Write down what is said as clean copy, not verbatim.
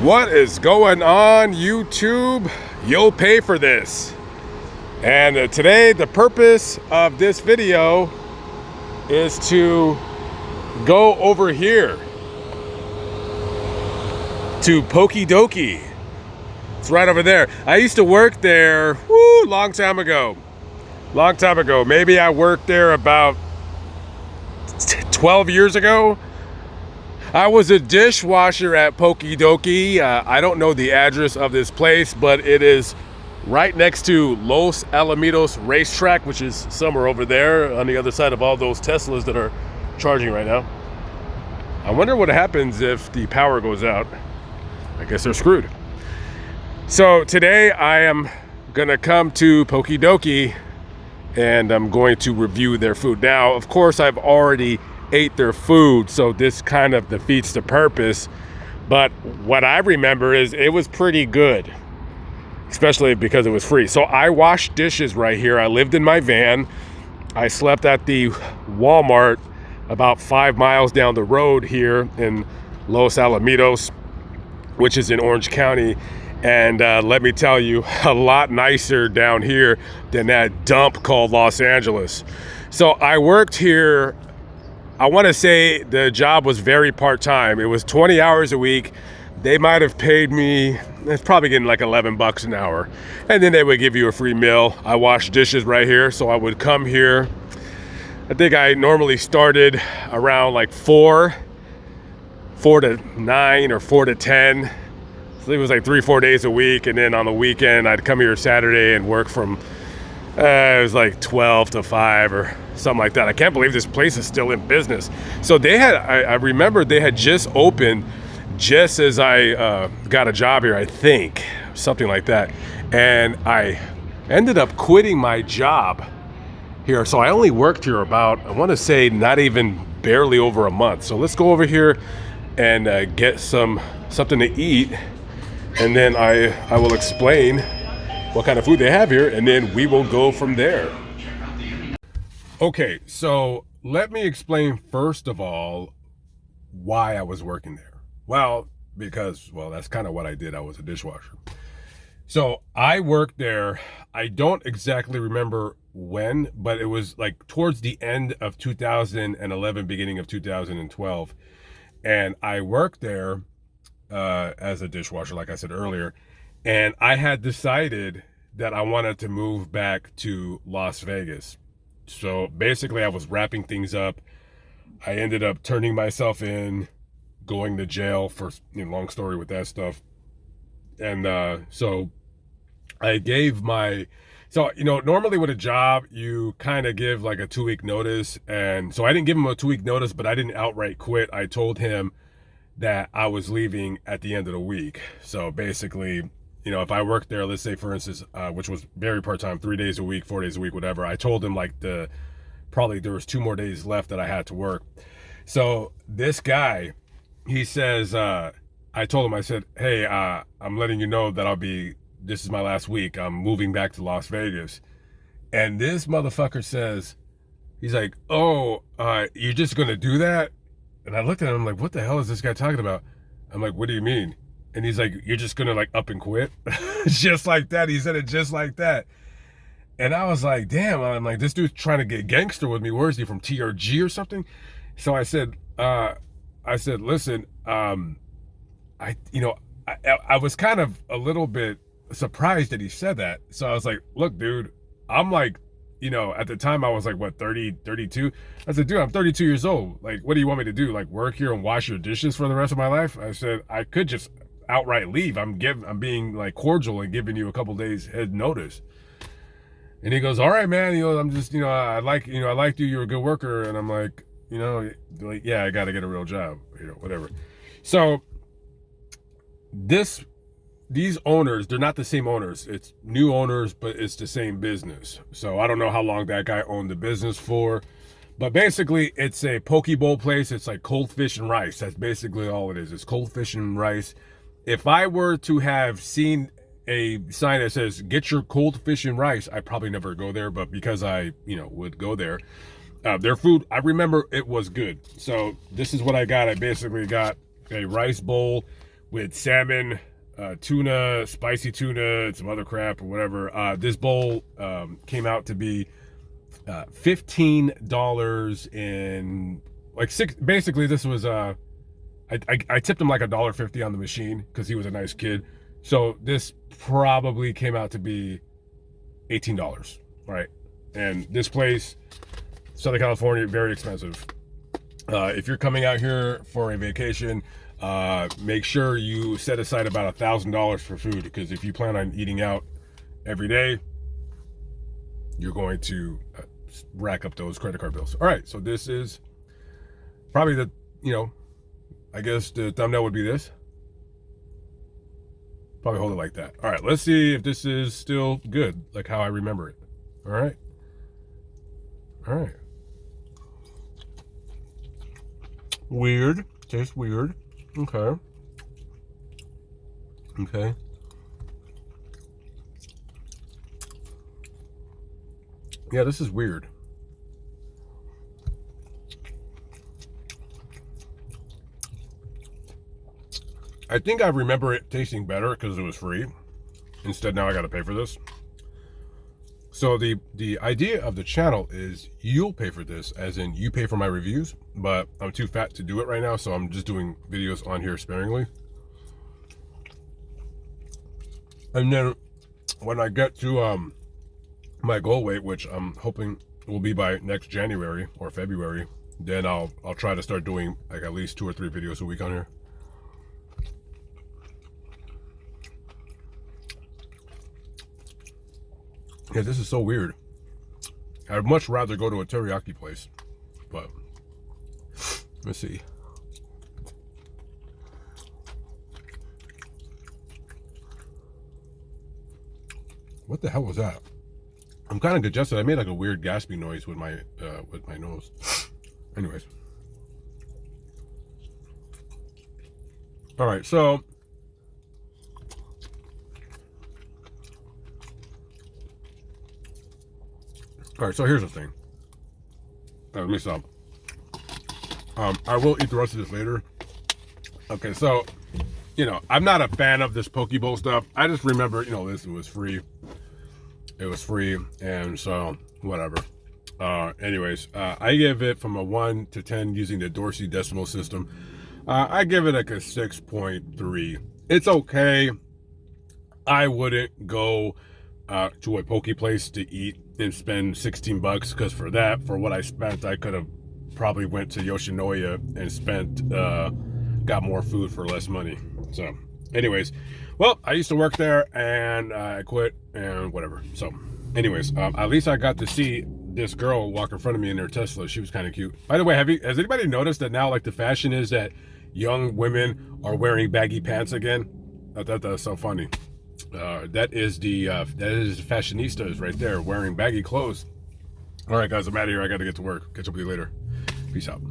What is going on, YouTube? You'll pay for this. And today the purpose of this video is to go over here to Poki Doki. It's right over there. I used to work there long time ago. Maybe I worked there about 12 years ago. I was a dishwasher at Poki Doki. I don't know the address of this place, but it is right next to Los Alamitos racetrack, which is somewhere over there on the other side of all those Teslas that are charging right now. I wonder what happens if the power goes out. I guess they're screwed. So today I am gonna come to Poki Doki and I'm going to review their food. Now, of course, I've already ate their food, so this kind of defeats the purpose, but what I remember is it was pretty good, especially because it was free. So I washed dishes right here. I lived in my van. I slept at the Walmart about 5 miles down the road here in Los Alamitos, which is in Orange County. And let me tell you, a lot nicer down here than that dump called Los Angeles. So I worked here. I want to say the job was very part-time. It was 20 hours a week. They might have paid me, it's probably getting like 11 bucks an hour. And then they would give you a free meal. I washed dishes right here. So I would come here. I think I normally started around like 4 to 9 or 4 to 10. So it was like 3-4 days a week. And then on the weekend, I'd come here Saturday and work from, it was like 12 to 5 or something like that. I can't believe this place is still in business. So they had, I remember they had just opened just as I got a job here, I think, something like that. And I ended up quitting my job here. So I only worked here about, I want to say not even barely over a month. So let's go over here and get something to eat. And then I will explain what kind of food they have here, and then we will go from there. Okay, so let me explain first of all why I was working there. Well, because, that's kind of what I did. I was a dishwasher. So I worked there. I don't exactly remember when, but it was like towards the end of 2011, beginning of 2012. And I worked there as a dishwasher, like I said earlier. And I had decided that I wanted to move back to Las Vegas. So basically I was wrapping things up. I ended up turning myself in, going to jail for, long story with that stuff. And so I gave normally with a job, you kind of give like a 2-week notice. And so I didn't give him a 2-week notice, but I didn't outright quit. I told him that I was leaving at the end of the week. So basically, if I worked there, let's say for instance, which was very part-time, 3 days a week, 4 days a week, whatever, I told him like probably there was 2 more days left that I had to work. So this guy, he says, I told him, I said, hey, I'm letting you know that this is my last week. I'm moving back to Las Vegas. And this motherfucker says, he's like, oh, you're just going to do that? And I looked at him, I'm like, what the hell is this guy talking about? I'm like, what do you mean? And he's like, you're just going to like up and quit? Just like that. He said it just like that. And I was like, damn, I'm like, this dude's trying to get gangster with me. Where is he, from TRG or something? So I said, listen, I was kind of a little bit surprised that he said that. So I was like, look, dude, I'm like, at the time I was like, what, 30, 32? I said, dude, I'm 32 years old. Like, what do you want me to do? Like, work here and wash your dishes for the rest of my life? I said, I could just outright leave. I'm being like cordial and giving you a couple days head notice. And he goes, all right, man, I'm just, I liked you, you're a good worker. And I'm like, yeah, I got to get a real job, whatever. So these owners, they're not the same owners. It's new owners, but it's the same business. So I don't know how long that guy owned the business for, but basically it's a poke bowl place. It's like cold fish and rice. That's basically all it is. It's cold fish and rice. If I were to have seen a sign that says, get your cold fish and rice, I probably never go there, but because I, would go there, their food, I remember it was good. So this is what I got. I basically got a rice bowl with salmon, tuna, spicy tuna, and some other crap or whatever. This bowl came out to be $15 in like six. Basically, this was I tipped him like $1.50 on the machine because he was a nice kid. So this probably came out to be $18, right? And this place, Southern California, very expensive. If you're coming out here for a vacation, make sure you set aside about $1,000 for food, because if you plan on eating out every day, you're going to rack up those credit card bills. All right, so this is probably the, I guess the thumbnail would be this. Probably hold it like that. All right, let's see if this is still good, like how I remember it. All right. All right. Weird. Tastes weird. Okay. Okay. Yeah, this is weird. I think I remember it tasting better because it was free. Instead, now I got to pay for this. So the idea of the channel is you'll pay for this, as in you pay for my reviews, but I'm too fat to do it right now, so I'm just doing videos on here sparingly. And then when I get to my goal weight, which I'm hoping will be by next January or February, then I'll try to start doing like at least 2 or 3 videos a week on here. Yeah, this is so weird. I'd much rather go to a teriyaki place, but let's see. What the hell was that? I'm kind of congested. I made like a weird gasping noise with my nose. Anyways. All right, so here's the thing. Let me stop. I will eat the rest of this later. Okay, so, I'm not a fan of this Poki Bowl stuff. I just remember, this was free. It was free, and so, whatever. Anyways, I give it from a 1 to 10 using the Dorsey decimal system. I give it like a 6.3. It's okay. I wouldn't go to a poke place to eat and spend $16, because for what I spent, I could have probably went to Yoshinoya and spent got more food for less money. So anyways, well, I used to work there and I quit and whatever. So anyways, at least I got to see this girl walk in front of me in her Tesla. She was kind of cute. By the way, has anybody noticed that now, like, the fashion is that young women are wearing baggy pants again? I thought that was so funny. That is fashionistas right there, wearing baggy clothes. All right, guys, I'm out of here. I got to get to work. Catch up with you later. Peace out.